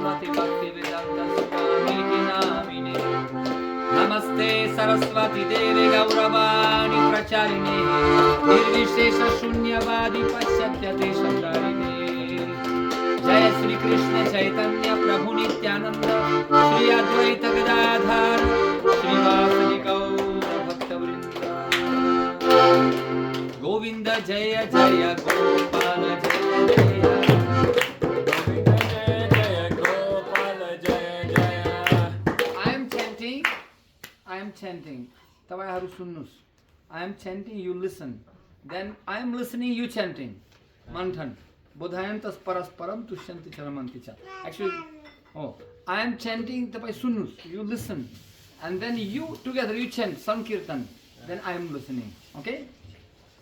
Srimati Bhaktivedanta Swami Namine Namaste Saraswati Deve Gauravani Pracharine Nirvishesha Shunyavadi Paschatya Deshatarine Jaya Sri Krishna Chaitanya Prabhu Nityananda Shri Advaita Gadadhar Srivasadi Gaura Bhaktavrinda Govinda Jaya Jaya Gopala Jaya Jaya Govinda Jaya Jaya Gopala Jaya Jaya I am chanting Tawai haru sunnus I am chanting, you listen. Then I am listening, you chanting. Manthan. Bodhayantas parasparam tushyanti charamanti cha. Actually, I am chanting tapai sunnus. You listen. And then you together you chant Sankirtan. Then I am listening. Okay?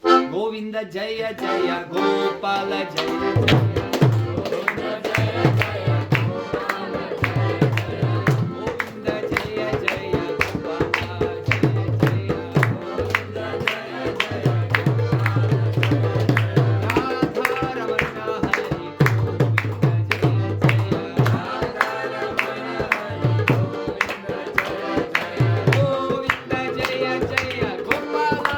Govinda Jaya Jaya Gopala Jaya Jaya. Govinda Jaya Jaya Gopala Jaya Jaya. Govinda Jaya Jaya Gopala Jaya Jaya. Govinda Jaya Jaya Gopala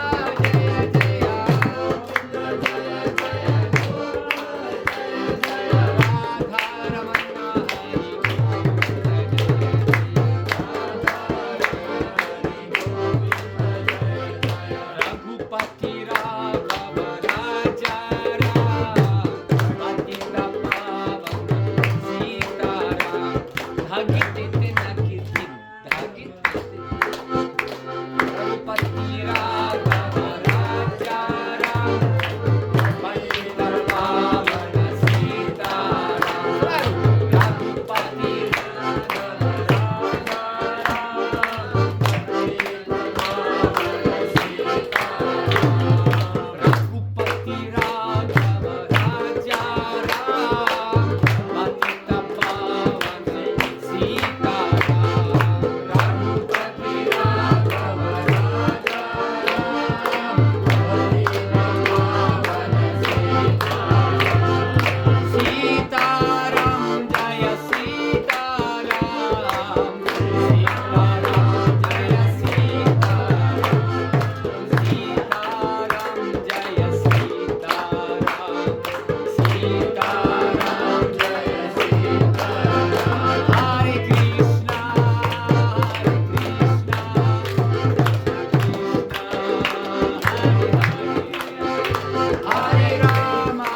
Hare Rama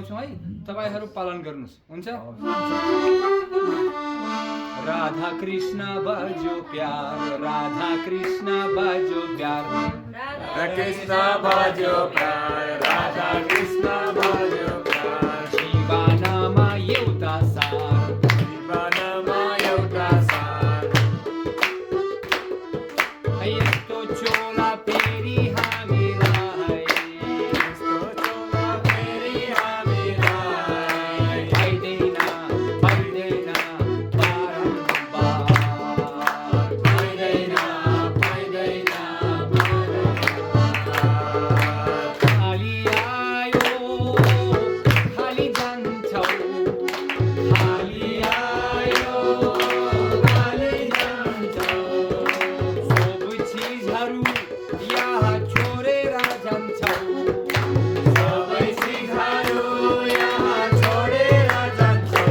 गाउँछौँ है, तपाईँहरू पालन गर्नुहोस्, हुन्छ? राधा कृष्ण बजो प्यार, राधा कृष्ण बजो प्यार, राधा कृष्ण बजो प्यार, राधा कृष्ण बजो प्यार। जीवनमा एउटा सार, जीवनमा एउटा सार। यस्तो चोला फेरि हामीलाई, यस्तो चोला फेरि हामीलाई पाइँदैन पाइँदैन बारम्बार, पाइँदैन पाइँदैन बारम्बार। खाली आयो खाली जान्छौ, खाली आयो खाली जान्छौ। सब चिजहरू यहाँ छोडेर जान्छौ, सबै चिजहरू यहाँ छोडेर जान्छौ।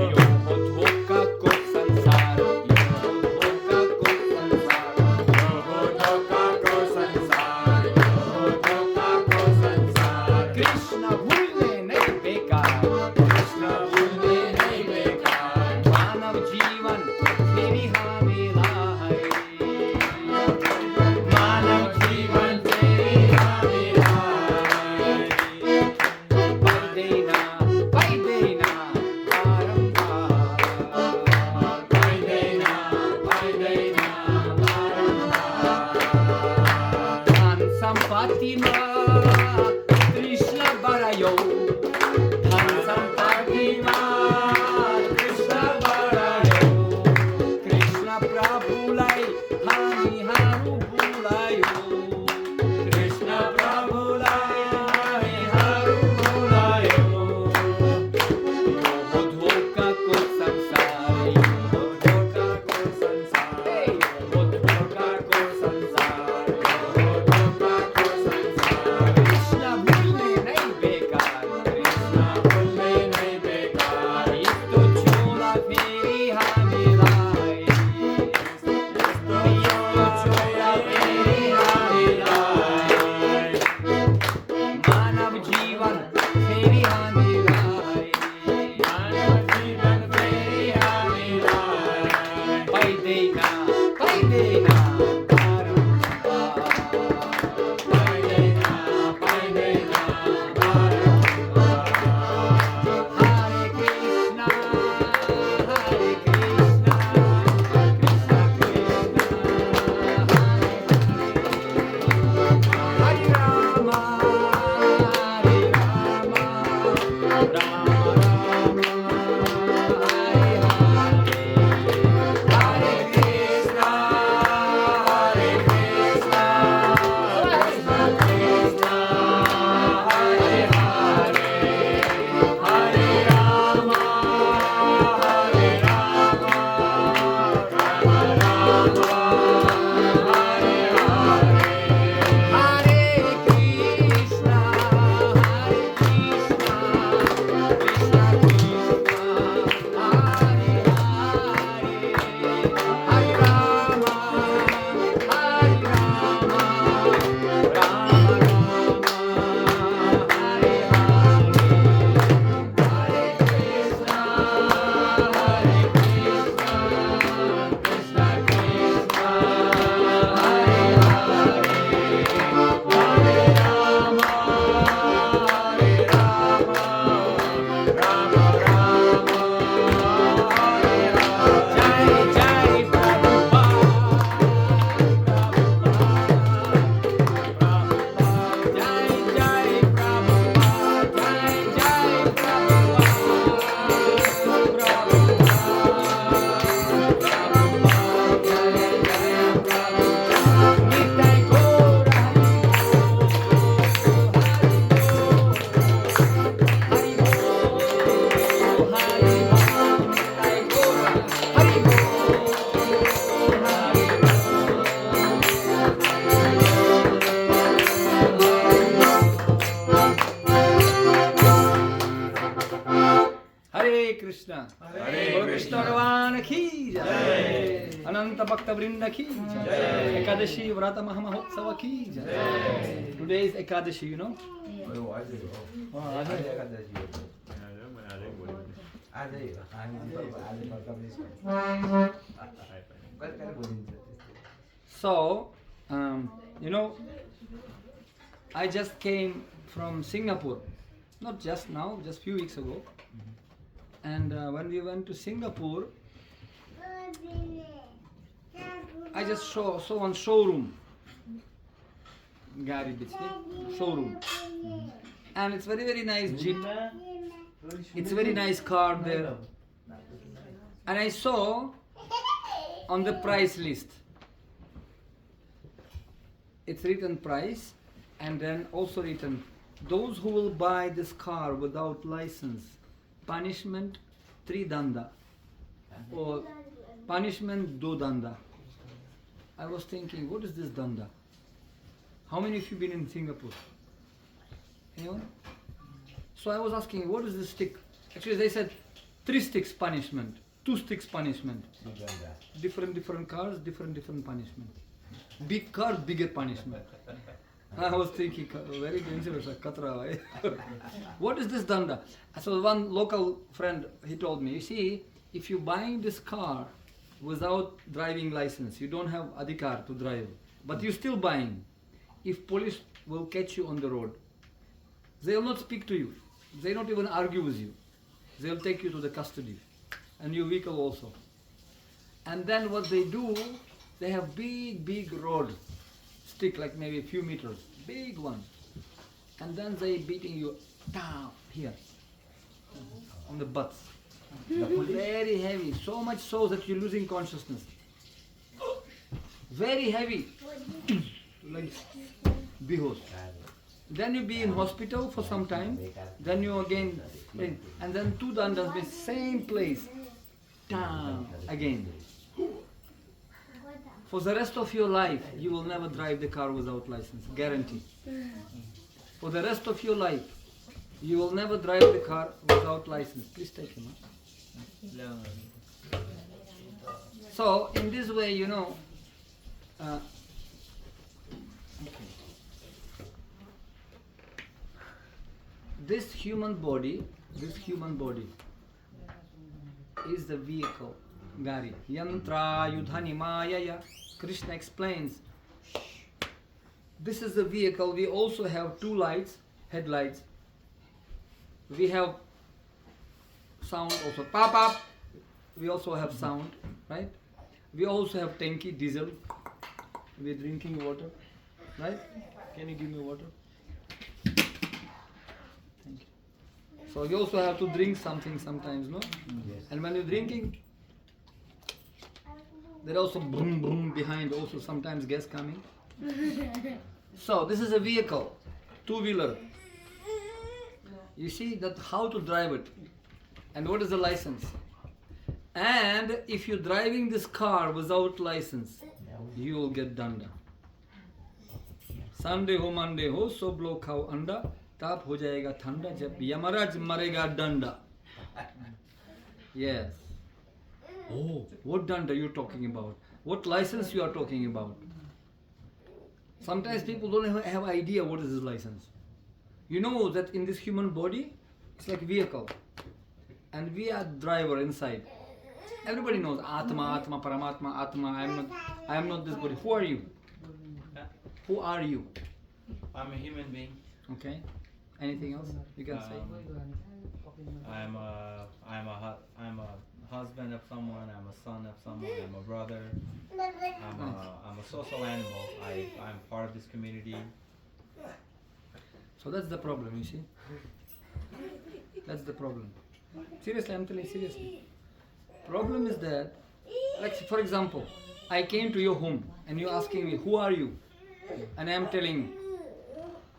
यो हो धोकाको संसार, यो हो धोकाको संसार। यो हो धोकाको संसार, यो हो धोकाको संसार। कृष्ण भुल्ने नै बेकार, कृष्ण भुल्ने नै बेकार। मानव जीवन फेरि हामीलाई, मानव जीवन फेरि हामीलाई पाइँदैन पाइँदैन बारम्बार, पाइँदैन पाइँदैन बारम्बार। धन सम्पत्तिमा कृष्ण बढायो, धन सम्पत्तिमा कृष्ण बढायो। कृष्ण प्रभुलाई हामीहरू भुलायो, कृष्ण प्रभुलाई हरू बोलायो। यो हो धोकाको संसार, यो हो धोकाको संसार, यो हो धोकाको संसार, यो हो धोकाको संसार। कृष्ण भुल्ने नै बेकार, कृष्ण भुल्ने नै बेकार। यस्तो छोला फेरि हामीलाई, यस्तो छोरा फेरि हामीलाई मानव जीवन फेरि हामीलाई, मानव जीवन फेरि हामीलाई पाइँदैन पाइँदैन बारम्बार, पाइँदैन पाइँदैन बारम्बार। हरे कृष्ण हरे कृष्ण कृष्ण कृष्ण हरे राम हरे राम राम राम हरे हरे, हरे Krishna Santa Bhakta Vrinda ki jai. Ekadashi Vrata Mahamahotsav ki jai. Today is Ekadashi, you know? Oh, આજે કદાચ આજે So, you know, I just came from Singapore, not just now, just few weeks ago. And when we went to Singapore, I just saw one showroom, Gary Bitchni, showroom. And it's very nice Jeep. It's a very nice car there. And I saw on the price list, it's written price, and then also written, those who will buy this car without license, punishment 3 danda, or punishment 2 danda. I was thinking, what is this danda? How many of you been in Singapore? Anyone? So I was asking, what is this stick? Actually, they said 3 sticks punishment, 2 sticks punishment. Different cars, different punishment. Big car, bigger punishment. I was thinking, very dangerous, katra. What is this danda? So one local friend, he told me, you see, if you buying this car without driving license, you don't have adhikar to drive, but you still buying. If police will catch you on the road, they will not speak to you. They don't even argue with you. They will take you to the custody, and your vehicle also. And then what they do, they have big rod stick, like maybe a few meters, big one. And then they beating you down here, on the butts. Very heavy, so much so that you're losing consciousness. Very heavy, like behos. Then you be in hospital for some time, then you again, and then 2 dandas the same place, down again. For the rest of your life, you will never drive the car without license, guarantee. For the rest of your life, you will never drive the car without license. Please take him. So, in this way, you know, this human body is the vehicle, Gari. Yantra yudhani mayaya. Krishna explains, this is the vehicle. We also have 2 lights, headlights. We have sound also, pop. We also have sound, right? We also have tanki, diesel. We're drinking water, right? Can you give me water? Thank you. So you also have to drink something sometimes, no? Yes. And when you're drinking, there also boom behind, also sometimes gas coming. So this is a vehicle, 2-wheeler. You see that how to drive it, and what is the license. And if you're driving this car without license, you will get danda. Sunday ho Monday ho, sob log khao anda, tap ho jayega thanda, jab Yamaraj marega danda. Yes. Oh, what danda you talking about? What license you are talking about? Sometimes people don't have idea what is this license. You know that in this human body, it's like vehicle, and we are driver inside. Everybody knows Atma, Paramatma, Atma. I am not this body. Who are you? Who are you? I'm a human being. Okay. Anything else you can say? I'm a husband of someone. I'm a son of someone. I'm a brother. I'm a social animal. I'm part of this community. So that's the problem, you see. That's the problem. Seriously, I'm telling you seriously. Problem is that, like for example, I came to your home and you're asking me, who are you? And I'm telling,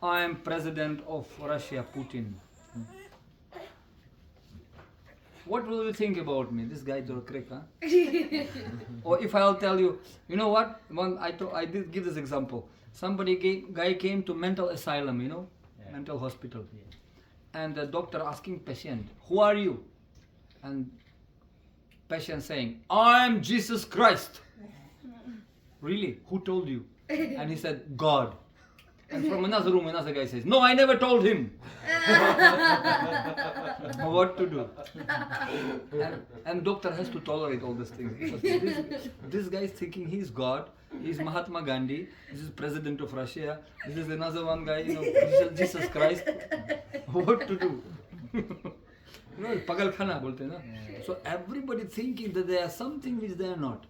I am President of Russia, Putin. What will you think about me? This guy is a crack, huh? Or if I'll tell you, you know what? I did give this example. Guy came to mental asylum, you know, mental hospital. And the doctor asking patient, who are you? And patient saying, I am Jesus Christ. Really? Who told you? And he said, God. And from another room, another guy says, no, I never told him. What to do? And doctor has to tolerate all these things. Because this guy is thinking he's God, he's Mahatma Gandhi, this is President of Russia, this is another one guy, Jesus Christ. What to do? Pagal khana bolte na. So everybody thinking that they are something which they are not.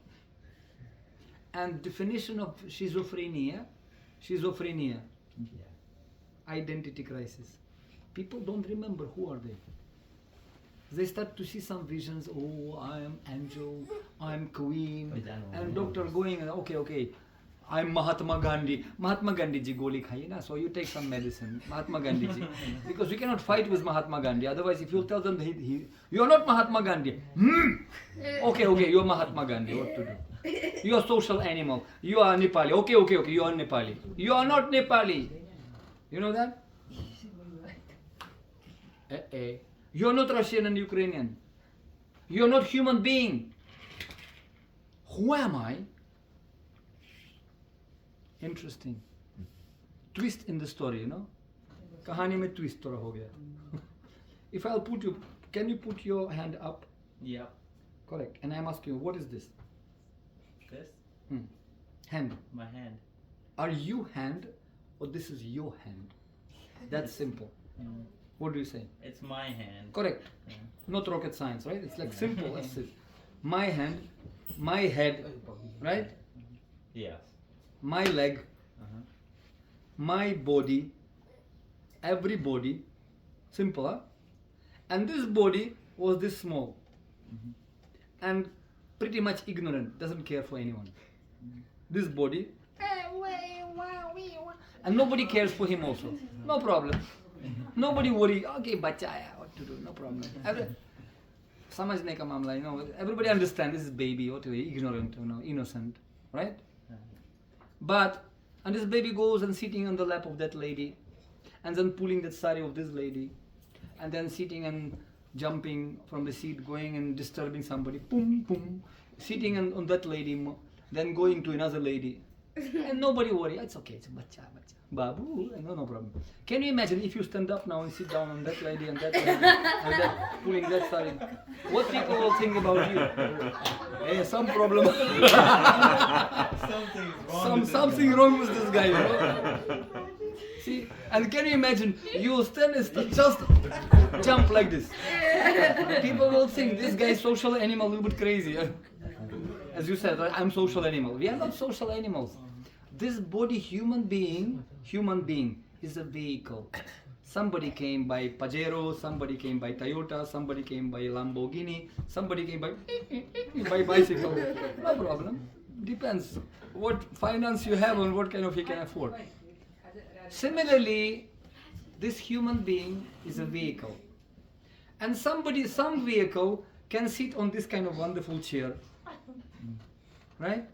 And definition of schizophrenia, identity crisis. People don't remember who are they. They start to see some visions. Oh, I am angel, I am queen, and doctor going, okay, I'm Mahatma Gandhi. Mahatma Gandhi ji goli khai na, so you take some medicine. Mahatma Gandhi ji, because we cannot fight with Mahatma Gandhi. Otherwise, if you tell them you are not Mahatma Gandhi, okay, you are Mahatma Gandhi. What to do? You are social animal. You are Nepali. Okay, you are Nepali. You are not Nepali. You know that? You are not Russian and Ukrainian. You are not human being. Who am I? Interesting. Twist in the story, Kahani mein twist thoda ho gaya. If I'll put you, can you put your hand up? Yeah. Correct. And I'm asking you, what is this? This? Hand. My hand. Are you hand or this is your hand? That's simple. What do you say? It's my hand. Correct. Yeah. Not rocket science, right? It's like simple as it. My hand, my head, right? Yes. My leg, my body, every body, simple, huh? And this body was this small and pretty much ignorant, doesn't care for anyone. This body, and nobody cares for him also. No problem. Nobody worry. Okay, bacha aaya, what to do? No problem. Samajhne ka mamla, everybody understand this is baby, ignorant, innocent, right? But, and this baby goes and sitting on the lap of that lady, and then pulling that sari of this lady, and then sitting and jumping from the seat, going and disturbing somebody, boom, boom, sitting on that lady, then going to another lady, and nobody worry. It's okay, it's bacha, babu, no problem. Can you imagine if you stand up now and sit down on that lady and that lady, and that pulling that sari? What people will think about you? Hey, some problem. Something wrong with this guy, See, and can you imagine, you stand and just jump like this. People will think this guy is social animal, a little bit crazy. As you said, right? I'm social animal. We are not social animals. This body, human being is a vehicle. Somebody came by Pajero, somebody came by Toyota, somebody came by Lamborghini, somebody came by bicycle. No problem. Depends what finance you have and what kind of you can afford. Similarly, this human being is a vehicle. And some vehicle can sit on this kind of wonderful chair, right?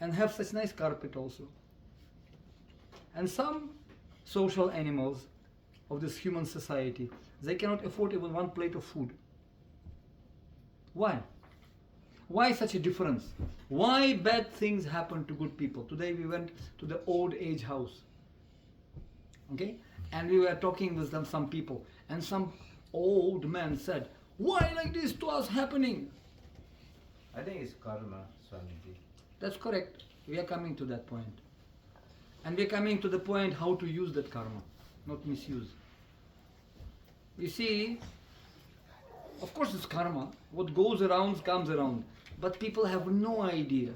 And have such nice carpet also. And some social animals of this human society, they cannot afford even one plate of food. Why? Why such a difference? Why bad things happen to good people? Today we went to the old age house, okay? And we were talking with some people, and some old man said, why like this to us happening? I think it's karma, Swamiji. That's correct. We are coming to that point. And we are coming to the point how to use that karma, not misuse. You see, of course it's karma. What goes around comes around. But people have no idea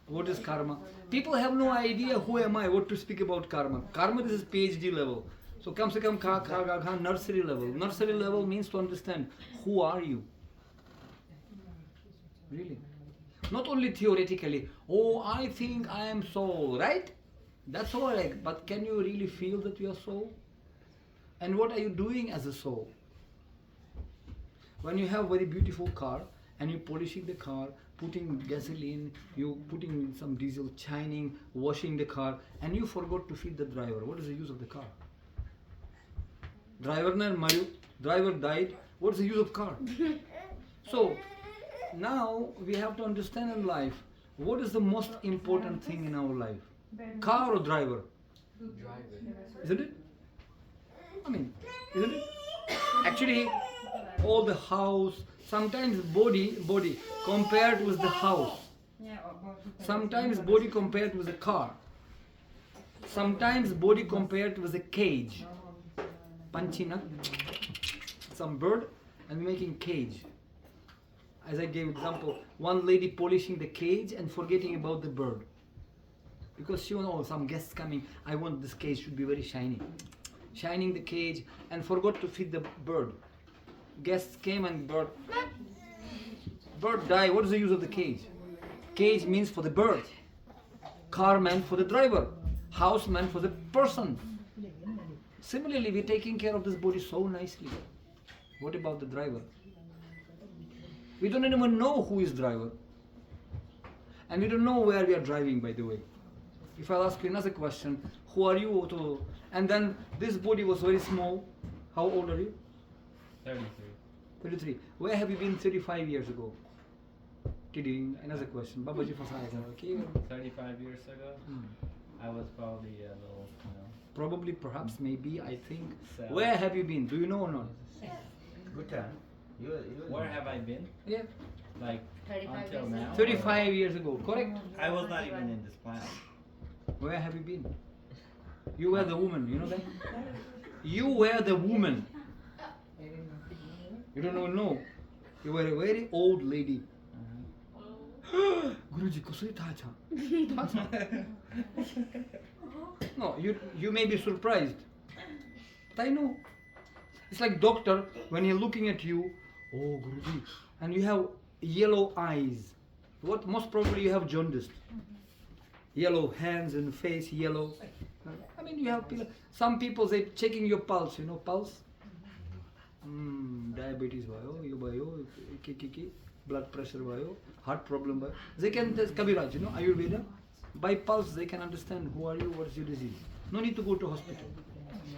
what is karma. People have no idea who am I, what to speak about karma. Karma is PhD level. So come se come nursery level. Nursery level means to understand who are you. Really. Not only theoretically, oh, I think I am soul, right? That's all right. But can you really feel that you are soul? And what are you doing as a soul? When you have a very beautiful car and you're polishing the car, putting gasoline, you putting some diesel, shining, washing the car, and you forgot to feed the driver. What is the use of the car? Driver died. What's the use of car? So now we have to understand in life What is the most important thing in our life? Car or driver? Driver. Isn't it? I mean, isn't it? Actually, all the house, sometimes body compared with the house. Sometimes body compared with a car. Sometimes body compared with a cage. Panchina, some bird and making cage. As I gave example, one lady polishing the cage and forgetting about the bird. Because she knows some guests coming, I want this cage should be very shiny. Shining the cage and forgot to feed the bird. Guests came and bird died. What is the use of the cage? Cage means for the bird. Car meant for the driver. House meant for the person. Similarly, we're taking care of this body so nicely. What about the driver? We don't even know who is driver. And we don't know where we are driving, by the way. If I'll ask you another question, who are you to... And then this body was very small. How old are you? 33. 33. Where have you been 35 years ago? Kidding. Another question. Babaji Fasai. Okay. 35 years ago, I was probably a little, Probably, perhaps, maybe, I think. So- Where have you been? Do you know or not? Good time. Where have I been? Yeah. Like, 35 until years now? 35 years ago. Correct? I was not even in this planet. Where have you been? You were the woman, you know that? You were the woman. You don't even know. You were a very old lady. Guruji, kusai tha cha? Tha cha? No, you may be surprised. But I know. It's like doctor, when he's looking at you, oh Guruji, and you have yellow eyes. What most probably you have jaundice. Yellow hands and face, yellow. I mean, you have people, some people they checking your pulse, you know, pulse. Diabetes bio, blood pressure bio, heart problem bio. They can, there's Kabiraj, you know, Ayurveda. By pulse they can understand who are you, what's your disease. No need to go to hospital.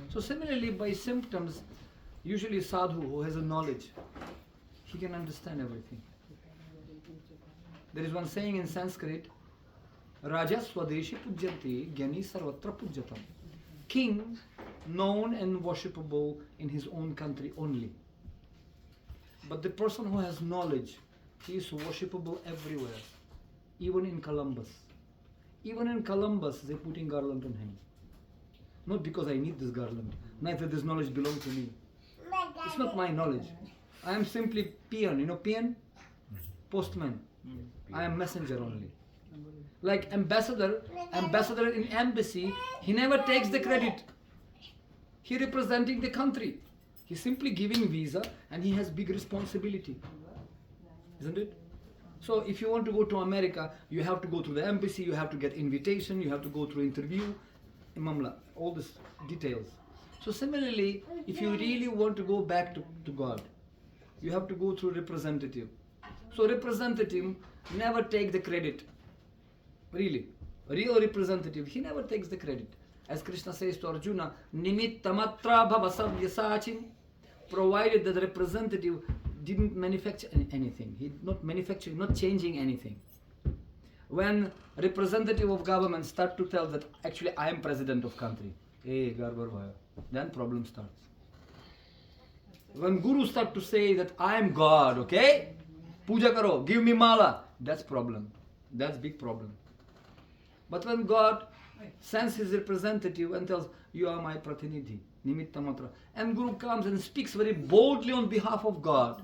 So similarly, by symptoms, usually sadhu who has a knowledge, he can understand everything. There is one saying in Sanskrit, Raja Swadeshi Pujyate Gyani Sarvatra Pujyatam. King, known and worshipable in his own country only. But the person who has knowledge, he is worshipable everywhere. Even in Columbus. Even in Columbus, they put in garland on him. Not because I need this garland. Neither this knowledge belongs to me. It's not my knowledge. I am simply peon. You know peon? Postman. I am messenger only. Like ambassador in embassy, he never takes the credit. He representing the country. He's simply giving visa and he has big responsibility. Isn't it? So if you want to go to America, you have to go through the embassy, you have to get invitation, you have to go through interview, mamla, all these details. So similarly, if you really want to go back to God, you have to go through representative. So representative never take the credit. Really. Real representative, he never takes the credit. As Krishna says to Arjuna, Nimittamatra bhava savyasachin, provided that the representative didn't manufacture anything. He not manufacturing, not changing anything. When representative of government start to tell that actually I am president of country, then problem starts. When Guru start to say that I am God, okay? Puja karo, give me mala, that's problem. That's big problem. But when God sends his representative and tells, you are my pratinidhi, nimitta matra, and Guru comes and speaks very boldly on behalf of God,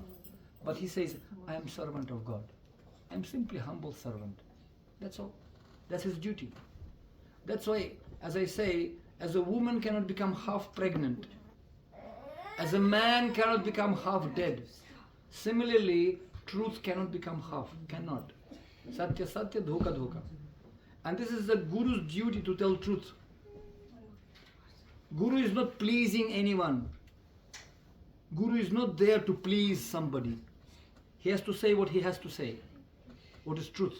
but he says, I am servant of God. I am simply humble servant. That's all. That's his duty. That's why, as I say, as a woman cannot become half pregnant, as a man cannot become half dead, similarly, truth cannot become half. Cannot. Satya, satya, dhoka, dhoka. And this is the Guru's duty to tell truth. Guru is not pleasing anyone. Guru is not there to please somebody. He has to say what he has to say. What is truth.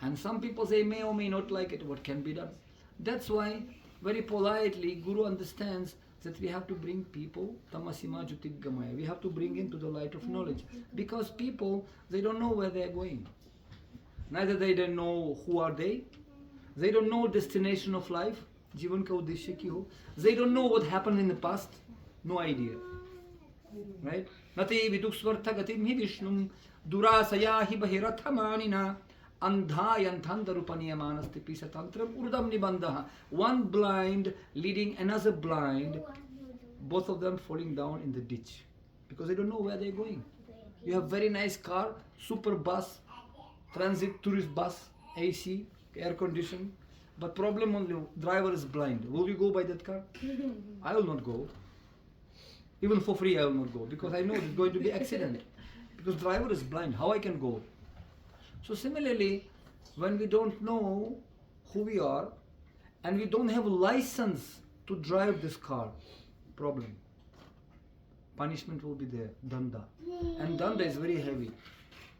And some people say may or may not like it. What can be done? That's why, very politely, Guru understands that we have to bring people, tamasima jutiggamaya, we have to bring into the light of knowledge. Because people, they don't know where they are going. Neither they don't know who are they. They don't know destination of life. जीवन का उद्देश्य की हो. They don't know what happened in the past. No idea. Right? Nati viduksvartha gatim hi vishnum durasaya hi bahirathamanina andhayantandarupaniyamanasti pisatantram urdam nibandaha. One blind leading another blind, both of them falling down in the ditch because they don't know where they're going. You have very nice car, super bus, transit tourist bus, AC, air conditioned, but problem only driver is blind. Will you go by that car? I will not go. Even for free I will not go because I know there's going to be accident because driver is blind. How I can go? So similarly, when we don't know who we are and we don't have a license to drive this car, problem. Punishment will be there, danda. And danda is very heavy.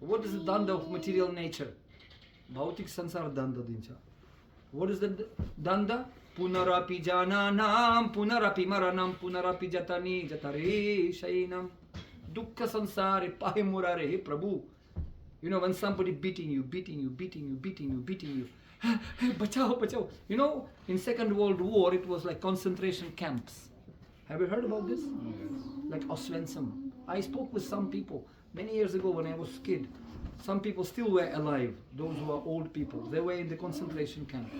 What is the danda of material nature? Bhautik sansar danda dincha. What is the danda? Punarapi jananam, punarapi maranam, punarapi jatani jatare shainam. Dukkha sansare pahe murare, Prabhu. You know, when somebody beating you, hey, bachao, bachao. You know, in Second World War, it was like concentration camps. Have you heard about this? Like Oswensam. I spoke with some people many years ago when I was a kid. Some people still were alive, those who are old people. They were in the concentration camp.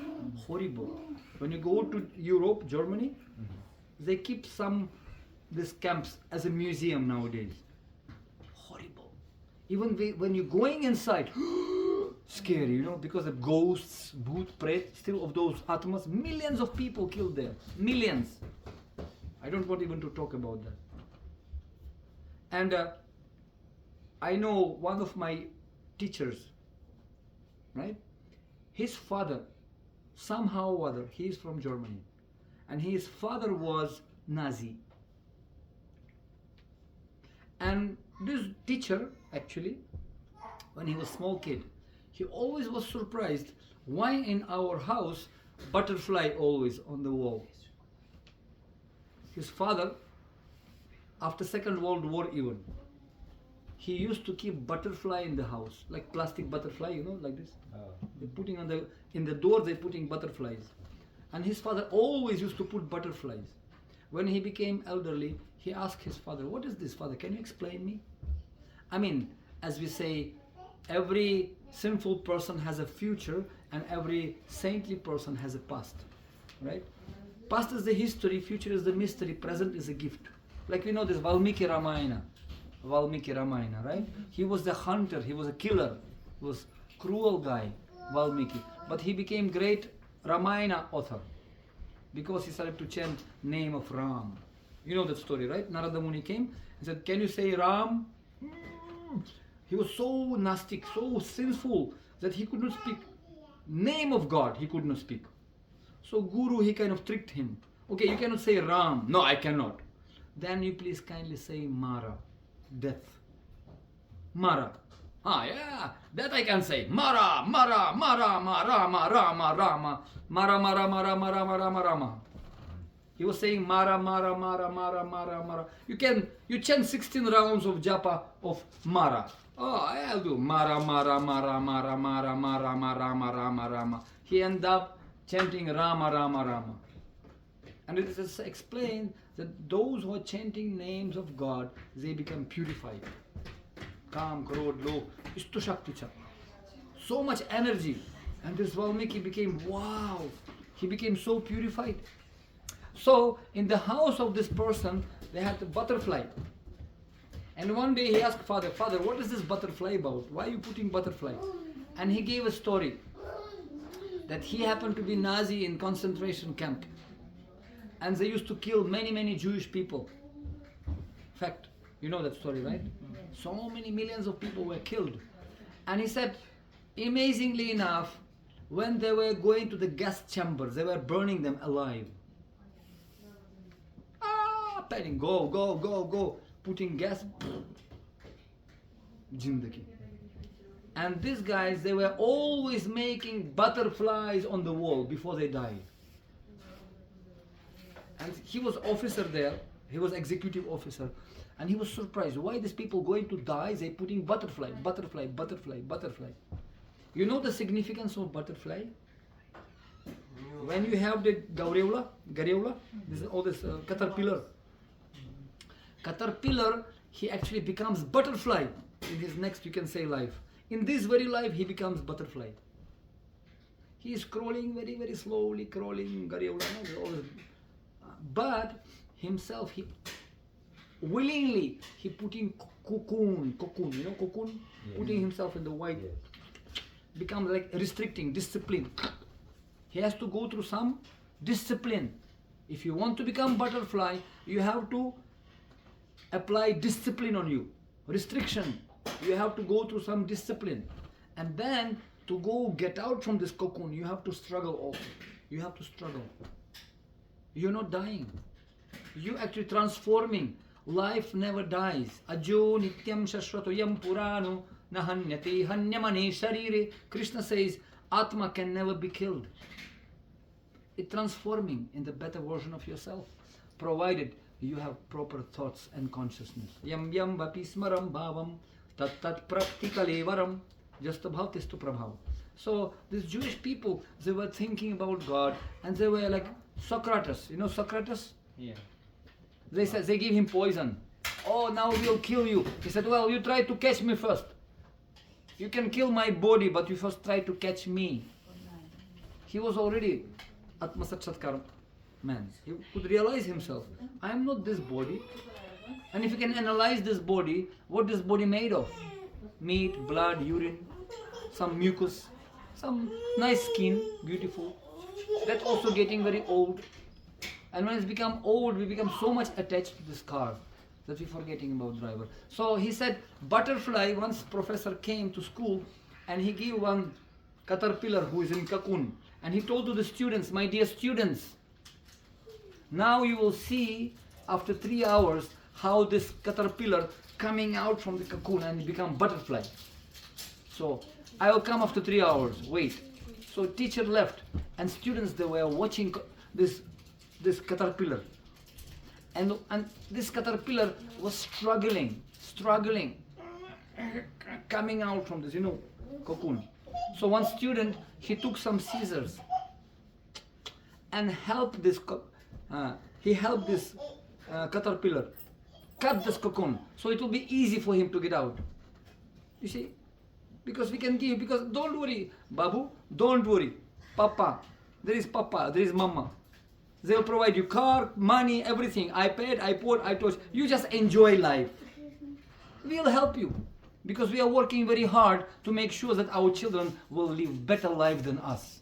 Horrible. When you go to Europe, Germany, they keep these camps as a museum nowadays. Horrible. Even when you're going inside, scary, you know, because the ghosts, bhoot, pret, still of those atmas, millions of people killed there. Millions. I don't want even to talk about that. And I know one of my teachers, right? His father, somehow or other, he is from Germany. And his father was Nazi. And this teacher, actually, when he was a small kid, he always was surprised why in our house butterfly always on the wall. His father, after Second World War even, he used to keep butterfly in the house, like plastic butterfly, you know, like this. They're putting in the door, they're putting butterflies. And his father always used to put butterflies. When he became elderly, he asked his father, what is this, father? Can you explain me? I mean, as we say, every sinful person has a future and every saintly person has a past, right? Past is the history, future is the mystery, present is a gift. Like we know this Valmiki Ramayana, right? He was the hunter, he was a killer, he was cruel guy, Valmiki. But he became great Ramayana author because he started to chant name of Ram. You know that story, right? Narada Muni came and said, can you say Ram? He was so nasty, so sinful that he could not speak. Name of God, he could not speak. So Guru, he kind of tricked him. Okay, you cannot say Ram. No, I cannot. Then you please kindly say Mara, death. Mara. Ah, yeah, that I can say. Mara, Mara, Mara, Mara, Mara, Mara, Mara, Mara, Mara, Mara, Mara, Mara. He was saying Mara, Mara, Mara, Mara, Mara, Mara. You chant 16 rounds of japa of Mara. Oh, I'll do Mara, Mara, Mara, Mara, Mara, Mara, Mara, Mara, Mara. He ended up chanting Rama, Rama, Rama. And it is explained that those who are chanting names of God, they become purified. Kam, Krodh, Lobh, Ishtu Shakti Cha. So much energy. And this Valmiki became, wow, he became so purified. So, in the house of this person, they had a butterfly. And one day he asked Father, Father, what is this butterfly about? Why are you putting butterfly? And he gave a story that he happened to be Nazi in concentration camp. And they used to kill many, many Jewish people. In fact, you know that story, right? So many millions of people were killed. And he said, amazingly enough, when they were going to the gas chambers, they were burning them alive. Panic, go, go, go, go. Putting gas, Jindagi. And these guys, they were always making butterflies on the wall before they died. And he was officer there, he was executive officer, and he was surprised, why these people going to die, they putting butterfly, butterfly, butterfly, butterfly. You know the significance of butterfly? When you have the gareola, this is all this caterpillar. Caterpillar, he actually becomes butterfly in his next, you can say, life. In this very life, he becomes butterfly. He is crawling very, very slowly, crawling, gareola, but himself, he willingly, he putting cocoon, you know cocoon? Yeah. Putting himself in the white, becomes like restricting, discipline. He has to go through some discipline. If you want to become butterfly, you have to apply discipline on you. Restriction. You have to go through some discipline. And then to go get out from this cocoon, you have to struggle also. You have to struggle. You're not dying. You're actually transforming. Life never dies. Ajo nityam shashwatoyam purano nahanyate hanyamane sharire. Krishna says, Atma can never be killed. It's transforming in the better version of yourself, provided you have proper thoughts and consciousness. Yam yam vapi smaram bhavam tat tat praktikale varam just bhavtistu prabhav. So these Jewish people, they were thinking about God, and they were like Socrates. You know Socrates? Yeah. They said, they gave him poison. Oh, now we'll kill you. He said, well, you try to catch me first. You can kill my body, but you first try to catch me. He was already Atma Sakshatkar man. He could realize himself. I am not this body. And if you can analyze this body, what is body made of? Meat, blood, urine, some mucus, some nice skin, beautiful. That's also getting very old. And when it's become old, we become so much attached to this car that we're forgetting about driver. So he said, butterfly, once professor came to school and he gave one caterpillar who is in cocoon. And he told to the students, my dear students, now you will see after 3 hours how this caterpillar coming out from the cocoon and become butterfly. So I will come after 3 hours, wait. So teacher left and students, they were watching this caterpillar. And this caterpillar was struggling, coming out from this, cocoon. So one student, he took some scissors and helped this, caterpillar cut this cocoon, so it will be easy for him to get out. You see, because we can give, because don't worry, Babu, don't worry, Papa, there is Mama. They will provide you car, money, everything, iPad, iPod, iTouch. You just enjoy life. We will help you because we are working very hard to make sure that our children will live better life than us.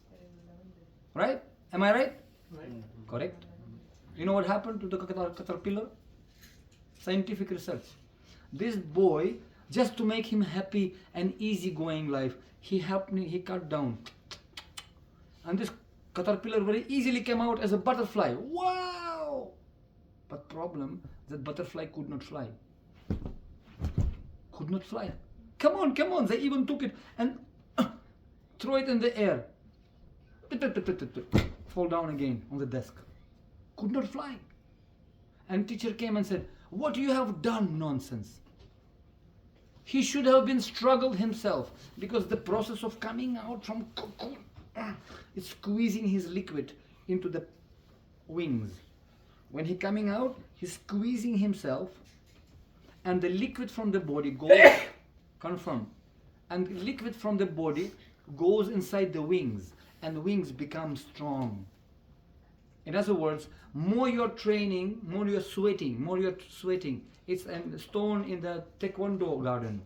Right? Am I right? Right. Correct. You know what happened to the caterpillar? Scientific research. This boy, just to make him happy and easygoing life, he helped me, he cut down. And this caterpillar very easily came out as a butterfly. Wow! But problem, that butterfly could not fly. Could not fly. Come on. They even took it and throw it in the air. Fall down again on the desk. Could not fly. And teacher came and said, what you have done, nonsense. He should have been struggled himself, because the process of coming out from cocoon is squeezing his liquid into the wings. When he coming out, he's squeezing himself, and the liquid from the body goes, confirm, and the liquid from the body goes inside the wings, and the wings become strong. In other words, more you're training, more you're sweating. It's a stone in the taekwondo garden.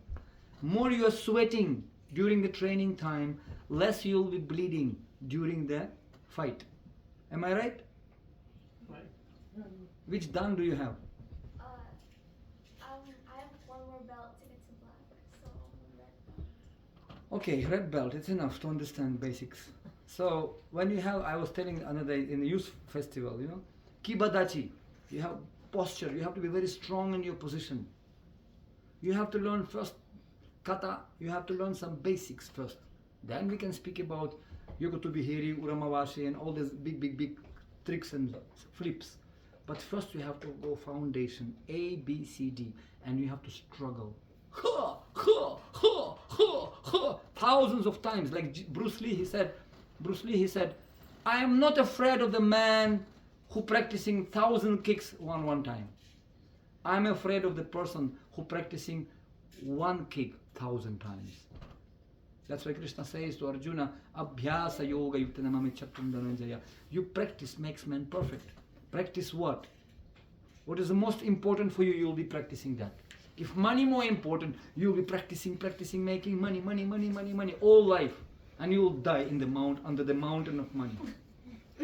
More you're sweating during the training time, less you'll be bleeding during the fight. Am I right? Right. Which dan do you have? I have one more belt to get to black, so red. Okay, red belt, it's enough to understand basics. So when you have, I was telling another day in the youth festival, kibadachi, you have posture, you have to be very strong in your position. You have to learn first kata, you have to learn some basics first. Then we can speak about yoga to bihiri, uramavashi and all these big tricks and flips. But first you have to go foundation, A, B, C, D, and you have to struggle. thousands of times. Like Bruce Lee, he said, I am not afraid of the man who practicing 1,000 kicks one time. I am afraid of the person who practicing one kick 1,000 times. That's why Krishna says to Arjuna, Abhyasa yoga yuktana mamichattam dhananjaya. You practice makes man perfect. Practice what? What is the most important for you, you will be practicing that. If money more important, you will be practicing, making money, all life. And you will die in the under the mountain of money.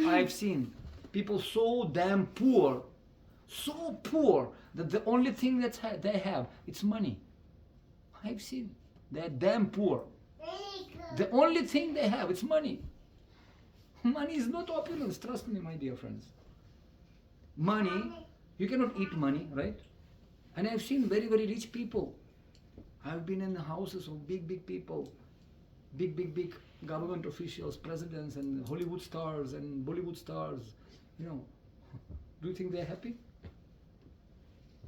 I've seen people so damn poor, that the only thing that they have, it's money. I've seen. They're damn poor. The only thing they have, it's money. Money is not opulence, trust me, my dear friends. Money, you cannot eat money, right? And I've seen very, very rich people. I've been in the houses of big people, big government officials, presidents, and Hollywood stars and Bollywood stars. You know, do you think they're happy?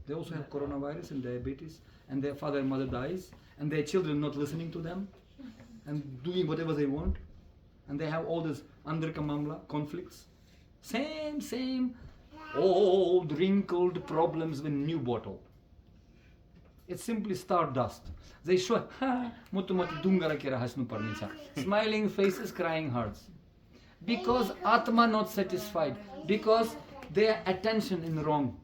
They also have coronavirus and diabetes, and their father and mother dies, and their children not listening to them, and doing whatever they want, and they have all this Andrika Mamla conflicts. Same old wrinkled problems with new bottle. It's simply stardust. They show smiling faces, crying hearts. Because Atma not satisfied. Because their attention in wrong.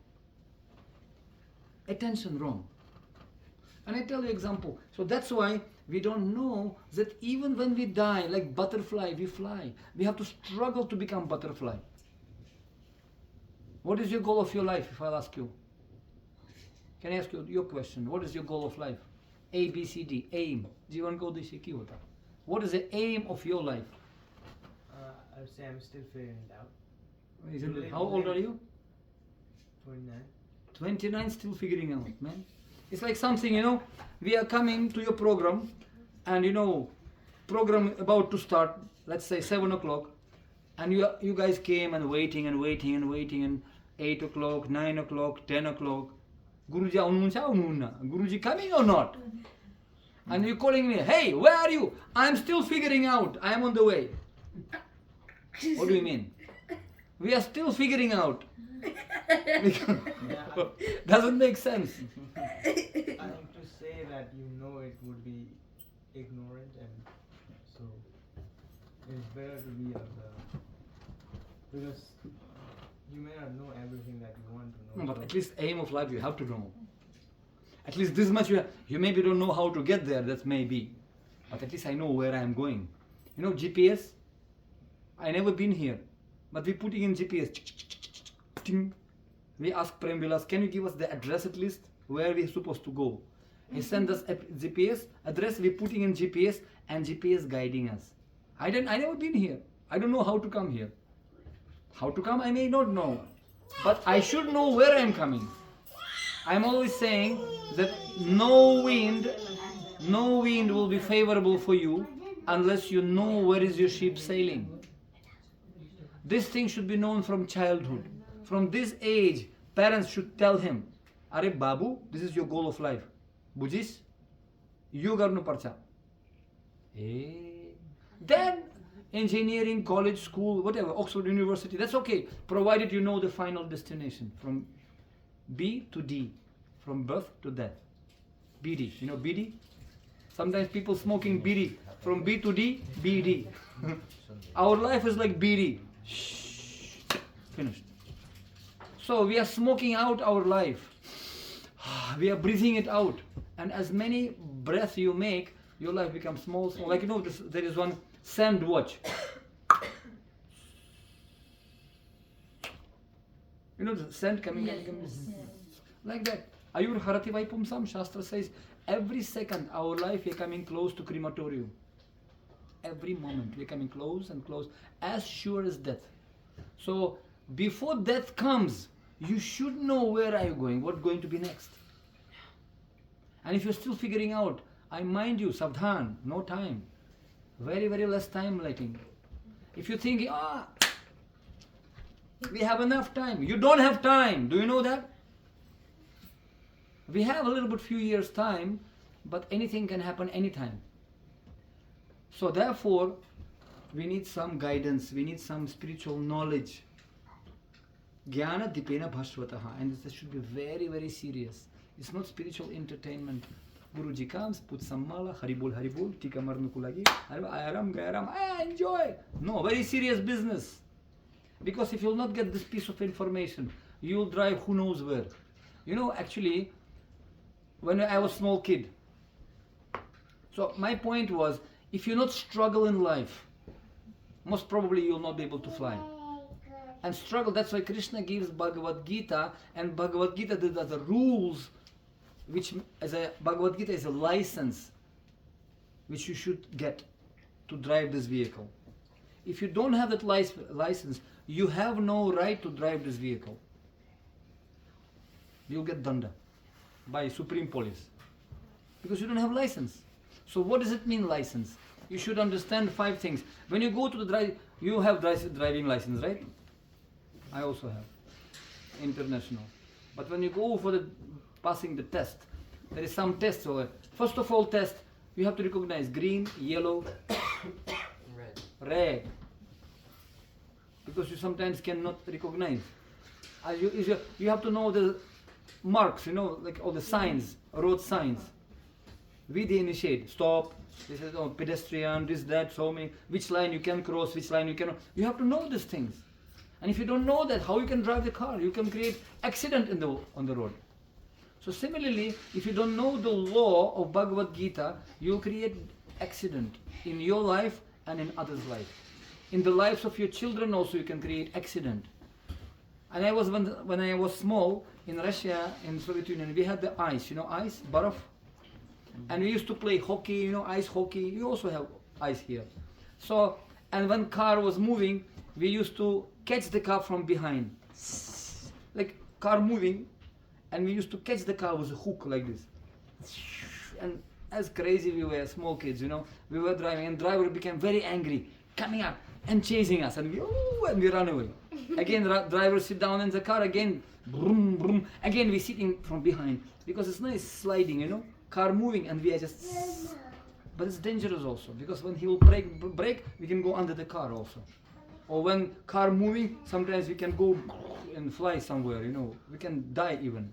Attention wrong. And I tell you example. So that's why we don't know that even when we die, like butterfly, we fly. We have to struggle to become butterfly. What is your goal of your life, if I'll ask you? Can I ask you your question? What is your goal of life? A, B, C, D. Aim. जीवन का उद्देश्य क्या होता? What is the aim of your life? I would say I'm still figuring it out. How old are you? 29. 29, still figuring out, man. It's like something, you know, we are coming to your program, and you know, program about to start, let's say 7 o'clock, and you guys came and waiting, and 8 o'clock, 9 o'clock, 10 o'clock. Guruji Guruji coming or not? And you're calling me, hey, where are you? I'm still figuring out. I'm on the way. What do you mean? We are still figuring out. Doesn't make sense. I think to say that you know it would be ignorant, and so it's better to be on the, because you may not know everything that you want to know. No, but at least aim of life you have to know. At least this much you maybe don't know how to get there, that may be. But at least I know where I am going. You know GPS? I never been here. But we putting in GPS. We ask Prem Vilas, can you give us the address at least? Where we are supposed to go? He send us a GPS address, we putting in GPS, and GPS guiding us. I never been here. I don't know how to come here. How to come, I may not know. But I should know where I am coming. I am always saying that no wind will be favorable for you unless you know where is your ship sailing. This thing should be known from childhood. From this age, parents should tell him, Are Babu, this is your goal of life. Bujis, you garnu parcha. Then engineering, college, school, whatever, Oxford University, that's okay, provided you know the final destination from B to D, from birth to death. BD, you know BD? Sometimes people smoking BD, from B to D, BD. Our life is like BD. Shh, finished. So we are smoking out our life. We are breathing it out. And as many breaths you make, your life becomes small. Like, you know, there is one sand watch. You know the sand coming. Like that. Ayur Harati Vaipumsam, Shastra says, every second our life we are coming close to crematorium. Every moment we are coming close and close, as sure as death. So before death comes, you should know where are you going, what's going to be next. And if you're still figuring out, I mind you, Savdhan, no time. Very, very less time letting. If you think, we have enough time. You don't have time. Do you know that? We have a little bit few years time, but anything can happen anytime. So therefore, we need some guidance, we need some spiritual knowledge. Jnana dipena bhasvataha, and this should be very, very serious. It's not spiritual entertainment. Guruji comes, puts some mala, haribol, tika marnu ko lagi, ayaram, gayaram, enjoy. No, very serious business. Because if you'll not get this piece of information, you'll drive who knows where. You know, actually, when I was a small kid, so my point was, if you not struggle in life, most probably you'll not be able to fly. And struggle, that's why Krishna gives Bhagavad Gita, and Bhagavad Gita, there's the rules, which as a Bhagavad Gita is a license which you should get to drive this vehicle. If you don't have that license, you have no right to drive this vehicle. You'll get danda by Supreme Police because you don't have license. So what does it mean, license? You should understand 5 things. When you go to the drive, you have driving license, right? I also have international. But when you go for the passing the test, there is some tests over. First of all, test you have to recognize green, yellow, red, because you sometimes cannot recognize. You have to know the marks, you know, like all the signs, road signs. We they initiate, stop, this is pedestrian, this, that, so many, which line you can cross, which line you cannot. You have to know these things. And if you don't know that, how you can drive the car? You can create accident on the road. So similarly, if you don't know the law of Bhagavad Gita, you create accident in your life and in others' life. In the lives of your children also you can create accident. And when I was small, in Russia, in Soviet Union, we had the ice, you know, ice, baraf. And we used to play hockey, you know, ice hockey. You also have ice here. So, and when car was moving, we used to catch the car from behind. Like car moving, and we used to catch the car with a hook like this. And as crazy we were, small kids, you know, we were driving, and driver became very angry, coming up and chasing us, and we run away. Again, driver sit down in the car, again, vroom, vroom. Again, we sitting from behind, because it's nice sliding, you know, car moving, and we are just, but it's dangerous also, because when he will brake, we can go under the car also. Or when car moving, sometimes we can go and fly somewhere, you know, we can die even.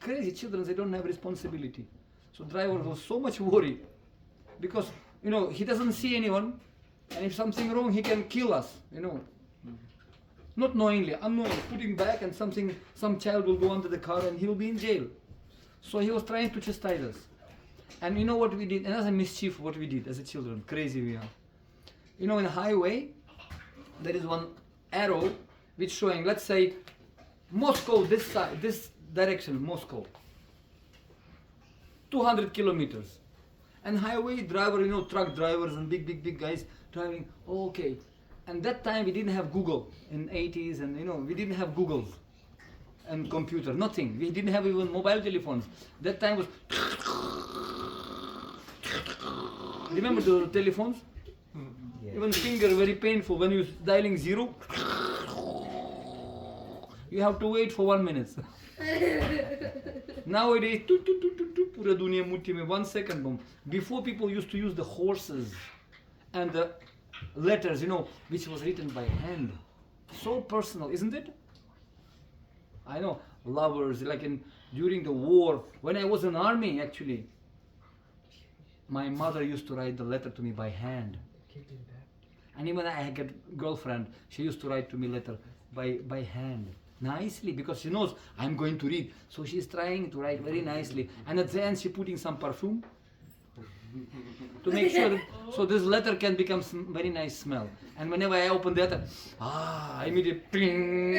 Crazy children, they don't have responsibility. So driver was so much worried, because, you know, he doesn't see anyone, and if something wrong, he can kill us, you know. Not knowingly, unknowingly, putting back, and some child will go under the car and he will be in jail. So he was trying to chastise us. And you know what we did? Another mischief what we did as a children, crazy we are. You know, in a highway, there is one arrow which showing, let's say, Moscow, this side, this direction, Moscow. 200 kilometers. And highway driver, you know, truck drivers and big guys driving, okay. And that time we didn't have Google in 80s, and you know, we didn't have Googles and computer, nothing. We didn't have even mobile telephones. That time was, remember the telephones? Yeah. Even finger very painful when you're dialing 0. You have to wait for 1 minute. Nowadays, pura dunia muthi mein 1 second boom. Before, people used to use the horses and the letters, you know, which was written by hand. So personal, isn't it? I know, lovers, like during the war, when I was in army actually, my mother used to write the letter to me by hand. And even I had a girlfriend, she used to write to me letter by hand. Nicely, because she knows I'm going to read. So she's trying to write very nicely. And at the end, she's putting some perfume to make sure that, so this letter can become very nice smell. And whenever I open the letter, immediately ping.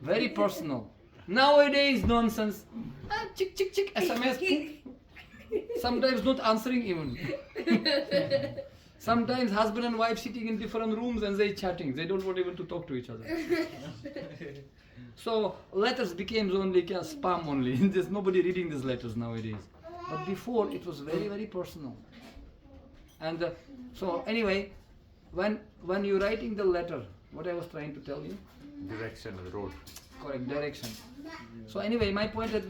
Very personal. Nowadays, nonsense. Chick, SMS. Sometimes not answering even. Sometimes husband and wife sitting in different rooms and they chatting. They don't want even to talk to each other. So letters became only spam only. There's nobody reading these letters nowadays. But before it was very, very personal. And so anyway, when you're writing the letter, what I was trying to tell you? Direction of the road. Correct, direction. So anyway, my point that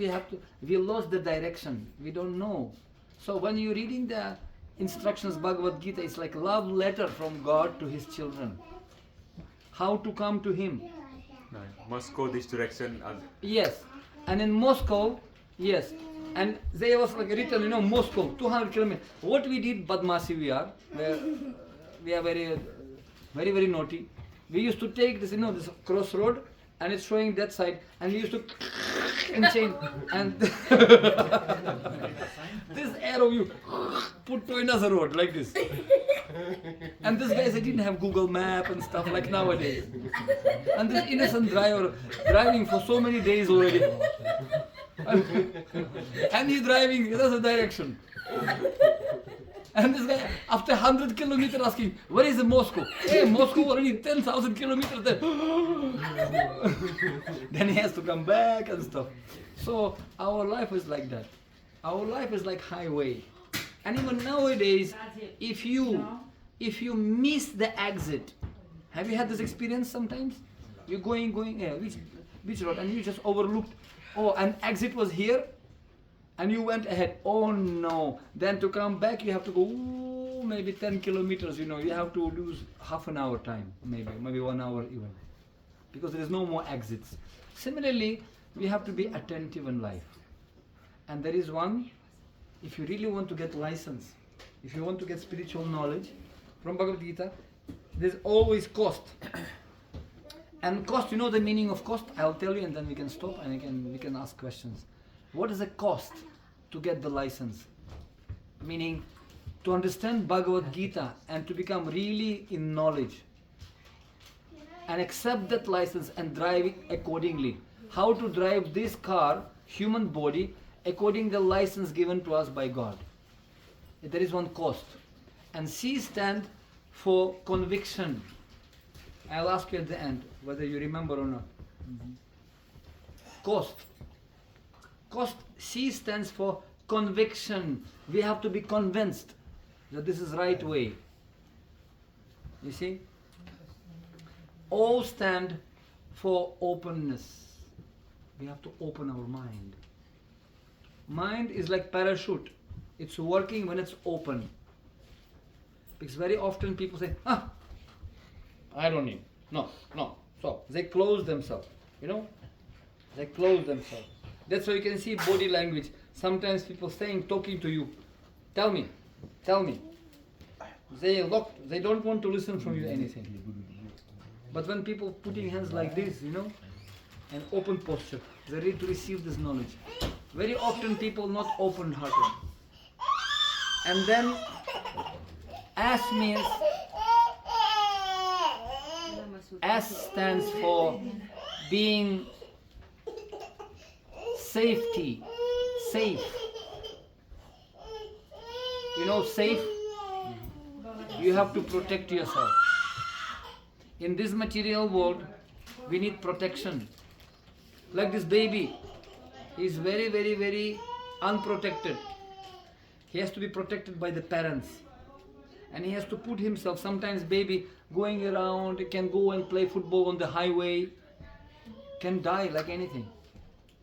we lost the direction. We don't know. So when you're reading the instructions, Bhagavad Gita is like love letter from God to his children. How to come to him. Must go this direction. Yes. And in Moscow, yes. And they was like written, you know, Moscow, 200 kilometers. What we did, Badmasi we are, where we are very naughty. We used to take this, you know, this crossroad, and it's showing that side, and we used to and change, and this arrow you put to another road like this. And this guys, they didn't have Google Map and stuff like nowadays. And this innocent driver driving for so many days already. And he's driving in another direction. And this guy, after 100 kilometers, asking, where is the Moscow? Hey, Moscow already 10,000 kilometers there. Then he has to come back and stuff. So our life is like that. Our life is like highway. And even nowadays, if you miss the exit, have you had this experience sometimes? You're going, which road, and you just overlooked, oh, and exit was here, and you went ahead, oh no. Then to come back, you have to go, maybe 10 kilometers, you know, you have to lose half an hour time, maybe 1 hour even, because there is no more exits. Similarly, we have to be attentive in life. And there is one, if you really want to get license, if you want to get spiritual knowledge from Bhagavad Gita, there's always cost. And cost, you know the meaning of cost? I'll tell you, and then we can stop and we can ask questions. What is the cost to get the license? Meaning, to understand Bhagavad Gita and to become really in knowledge and accept that license and drive it accordingly. How to drive this car, human body, according the license given to us by God. There is one cost. And C stand for conviction. I'll ask you at the end whether you remember or not. Cost. Cost, C stands for conviction. We have to be convinced that this is right way. You see? O stand for openness. We have to open our mind. Mind is like parachute. It's working when it's open. Because very often people say, I don't need. No. So they close themselves. You know? They close themselves. That's why you can see body language. Sometimes people talking to you, tell me. They locked, they don't want to listen from you anything. But when people putting hands like this, you know, and open posture, they're ready to receive this knowledge. Very often people not open-hearted. And then S means, S stands for being safety, safe. You know, safe? You have to protect yourself. In this material world, we need protection. Like this baby, he is very unprotected. He has to be protected by the parents. And he has to put himself, sometimes baby going around, can go and play football on the highway, can die like anything.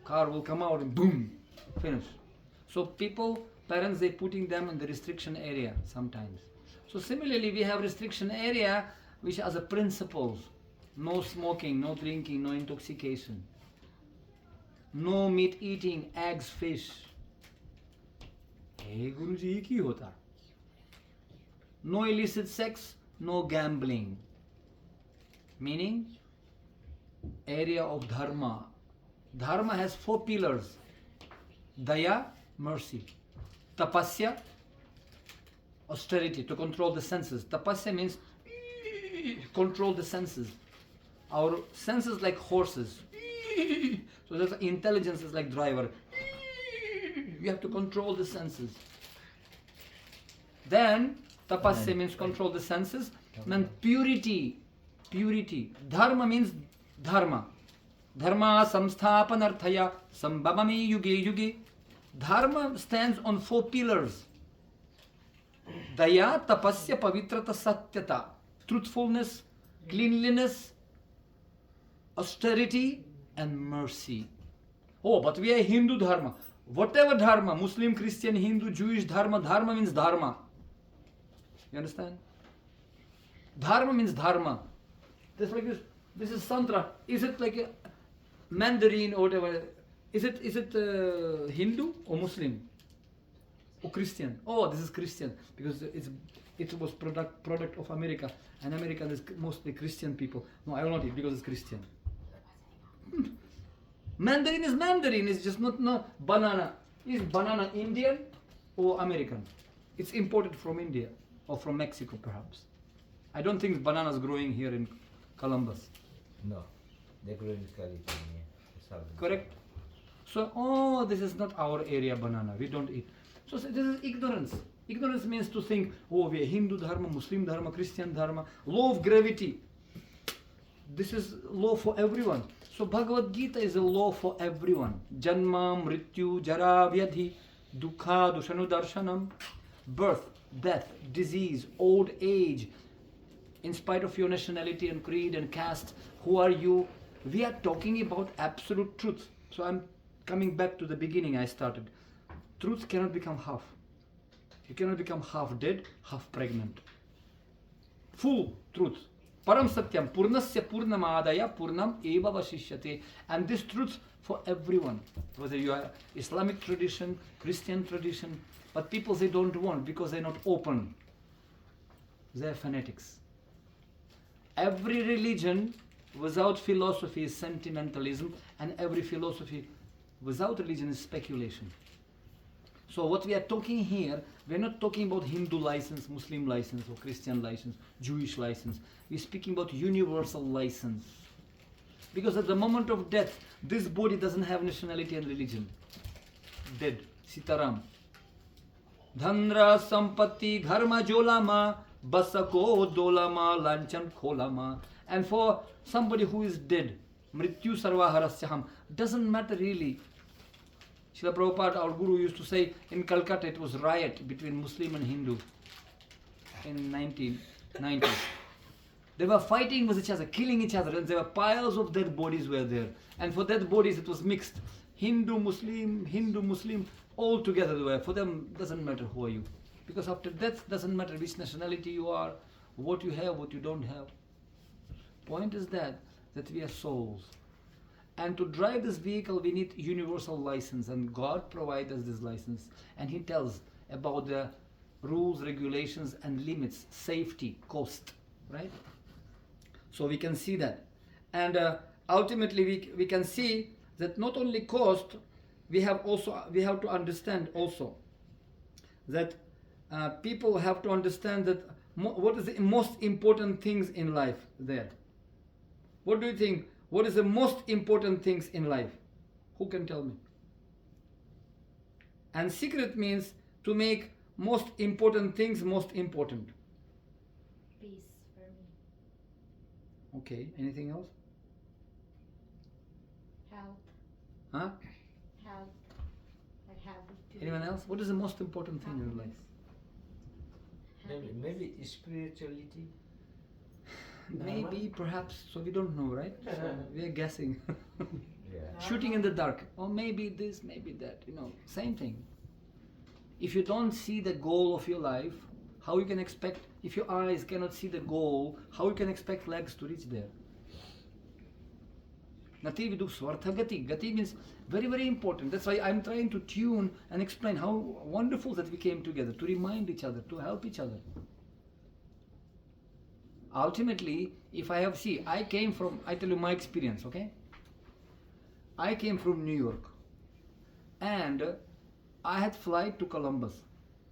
Car will come out and boom, finish. So parents, they putting them in the restriction area sometimes. So similarly, we have restriction area which has a principles. No smoking, no drinking, no intoxication. No meat eating, eggs, fish. Hey Guruji, ki hota? No illicit sex, no gambling. Meaning, area of dharma. Dharma has 4 pillars. Daya, mercy. Tapasya, austerity, to control the senses. Tapasya means control the senses. Our senses like horses. So there's intelligence is like driver. You have to control the senses. Then tapasya means control the senses. Then purity. Dharma means dharma. Dharma samsthapanarthaya sambhavami yuge yuge. Dharma stands on 4 pillars. Daya, tapasya, pavitrata, satyata. Truthfulness, cleanliness, austerity, and mercy. Oh, but we are Hindu dharma. Whatever dharma, Muslim, Christian, Hindu, Jewish dharma means dharma. You understand? Dharma means dharma. Just like this. This is Santra. Is it like a Mandarin or whatever? Is it Hindu or Muslim or Christian? Oh, this is Christian because it was product of America, and America is mostly Christian people. No, I will not eat because it's Christian. Mandarin is Mandarin. It's just not banana. Is banana Indian or American? It's imported from India or from Mexico, perhaps. I don't think bananas growing here in Columbus. No, they grow in California. Southern Correct? So, this is not our area banana. We don't eat. So this is ignorance. Ignorance means to think, we are Hindu dharma, Muslim dharma, Christian dharma. Law of gravity. This is law for everyone. So Bhagavad Gita is a law for everyone. Janma, Mrityu, Jara, Vyadhi, Dukha, Dushanu Darshanam. Birth, death, disease, old age. In spite of your nationality and creed and caste, who are you? We are talking about absolute truth. So I'm coming back to the beginning I started. Truth cannot become half. You cannot become half dead, half pregnant. Full truth. Param Satyam, Purnasya Purnamadaya Purnam Eva Vashishyate. And this truth for everyone. Whether you are Islamic tradition, Christian tradition, but people they don't want because they're not open. They are fanatics. Every religion without philosophy is sentimentalism, and every philosophy without religion is speculation. So what we are talking here, we are not talking about Hindu license, Muslim license, or Christian license, Jewish license. We are speaking about universal license. Because at the moment of death, this body doesn't have nationality and religion. Dead. Sitaram. Dhandra sampatti dharma jolama basako dolama lanchan kholama. And for somebody who is dead, mrityu sarvaharasyaham, doesn't matter really. Srila Prabhupada, our guru, used to say in Calcutta it was riot between Muslim and Hindu in 1990s. They were fighting with each other, killing each other, and there were piles of dead bodies were there. And for dead bodies it was mixed. Hindu, Muslim, all together they were. For them, doesn't matter who are you. Because after death, doesn't matter which nationality you are, what you have, what you don't have. Point is that we are souls. And to drive this vehicle, we need universal license. And God provides us this license. And He tells about the rules, regulations, and limits, safety, cost. Right? So we can see that. And ultimately, we can see that not only cost, we have to understand also that people have to understand that what is the most important things in life there. What do you think? What is the most important things in life? Who can tell me? And secret means to make most important things most important. Peace for me. Okay, anything else? Health. Huh? Health. I have it too. Anyone else? What is the most important thing in life? Maybe spirituality. Maybe, perhaps, so we don't know, right? So we are guessing. Yeah. Shooting in the dark. Or maybe this, maybe that, same thing. If you don't see the goal of your life, how you can expect, if your eyes cannot see the goal, how you can expect legs to reach there? Nati vidu swartha gati. Gati means very, very important. That's why I'm trying to tune and explain how wonderful that we came together, to remind each other, to help each other. Ultimately, if I have, I tell you my experience, okay? I came from New York and I had flight to Columbus,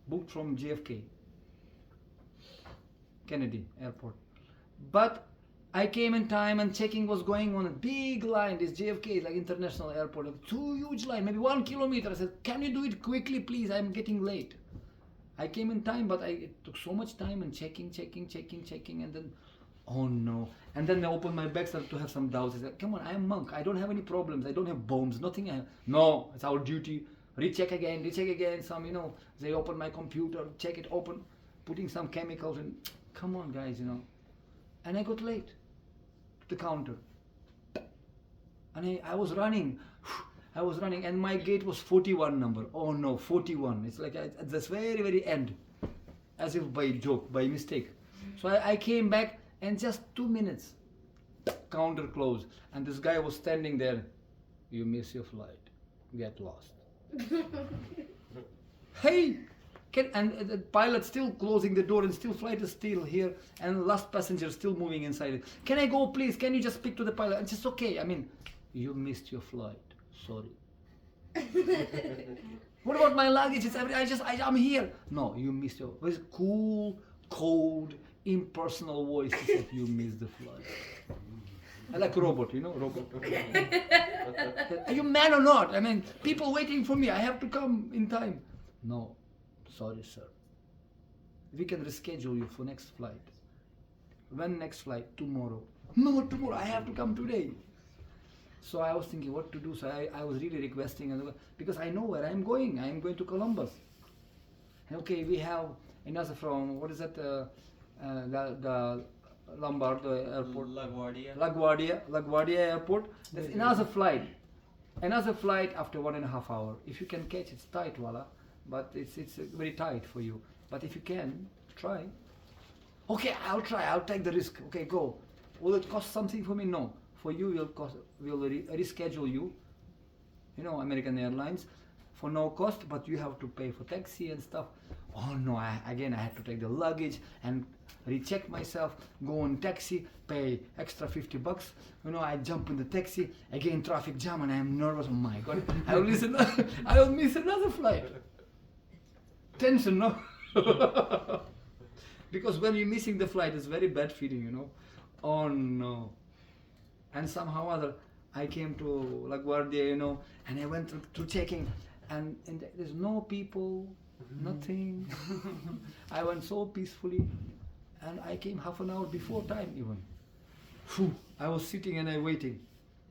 booked from JFK, Kennedy Airport. But I came in time and checking was going on, a big line, this JFK is like international airport, a huge line, maybe 1 kilometer. I said, can you do it quickly, please? I'm getting late. I came in time, but it took so much time and checking, and then, oh no. And then I opened my bag, started to have some doubts. I said, come on, I am monk. I don't have any problems. I don't have bombs, nothing. No, it's our duty. Recheck again. Some, they open my computer, check it, open, putting some chemicals in. Come on, guys, And I got late to the counter. And I was running. And my gate was 41 number. Oh no, 41. It's like at this very, very end. as if by joke, by mistake. So I came back, and just 2 minutes, counter closed, and this guy was standing there. You miss your flight, get lost. Hey, and the pilot still closing the door, and still flight is still here, and last passenger still moving inside. Can I go, please? Can you just speak to the pilot? And just okay. I mean, you missed your flight. Sorry. What about my luggage? I'm here. No, you missed your. With cool, cold, impersonal voice, he said, you missed the flight. I like robot, robot. Are you mad or not? I mean, people waiting for me. I have to come in time. No, sorry, sir. We can reschedule you for next flight. When next flight? Tomorrow. No, tomorrow. I have to come today. So I was thinking what to do. So I was really requesting, because I know where I'm going. I'm going to Columbus. Okay, we have another from, what is that? The Lombard airport. LaGuardia airport. There's another flight. Another flight after 1.5 hours. If you can catch, it's tight, voila. But it's very tight for you. But if you can, try. Okay, I'll try. I'll take the risk. Okay, go. Will it cost something for me? No. For you, we'll reschedule you. American Airlines for no cost, but you have to pay for taxi and stuff. Oh no! I had to take the luggage and recheck myself. Go on taxi, pay extra $50. I jump in the taxi again. Traffic jam, and I'm nervous. Oh my God! I will miss another flight. Tension, no? Because when you're missing the flight, it's very bad feeling, Oh no! And somehow or other, I came to LaGuardia, and I went to checking, and there's no people, nothing. I went so peacefully, and I came half an hour before time even. Phew, I was sitting and I waiting,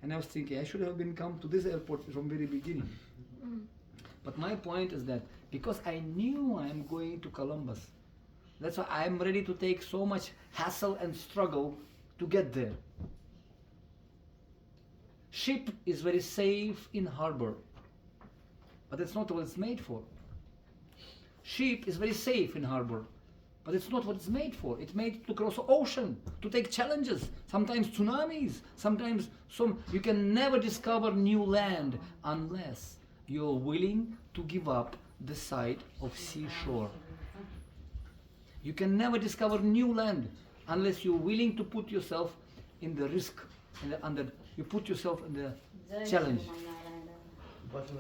and I was thinking I should have come to this airport from very beginning. But my point is that because I knew I'm going to Columbus, that's why I'm ready to take so much hassle and struggle to get there. Ship is very safe in harbor, but it's not what it's made for. Ship is very safe in harbor, but it's not what it's made for. It's made to cross the ocean, to take challenges, sometimes tsunamis, sometimes you can never discover new land unless you're willing to give up the sight of seashore. You can never discover new land unless you're willing to put yourself in the risk, you put yourself in the challenge.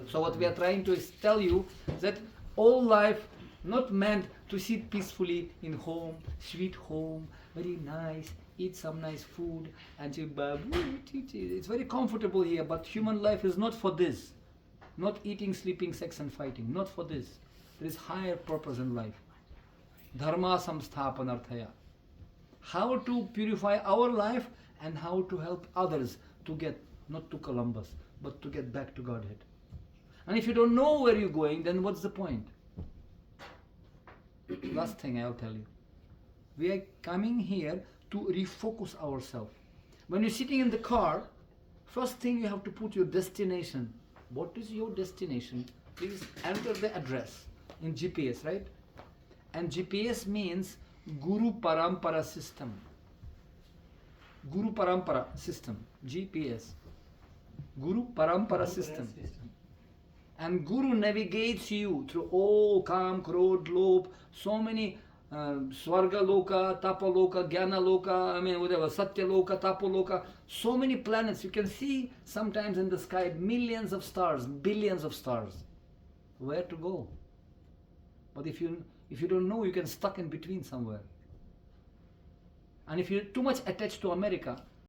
So what we are trying to tell you that all life not meant to sit peacefully in home, sweet home, very nice, eat some nice food, and it's very comfortable here, but human life is not for this. Not eating, sleeping, sex and fighting, not for this. There is higher purpose in life. Dharma samsthapanarthaya. How to purify our life and how to help others to get, not to Columbus, but to get back to Godhead. And if you don't know where you're going, then what's the point? Last thing I'll tell you. We are coming here to refocus ourselves. When you're sitting in the car, first thing you have to put your destination. What is your destination? Please enter the address in GPS, right? And GPS means Guru Parampara system. Guru Parampara system, GPS. Guru Parampara system. And Guru navigates you through all Kam, Krodh, Lobh, so many Swarga Loka, Tapa Loka, Jnana Loka, whatever, Satya Loka, Tapo Loka, so many planets. You can see sometimes in the sky millions of stars, billions of stars. Where to go? But if you don't know, you can stuck in between somewhere. And if you're too much attached to America,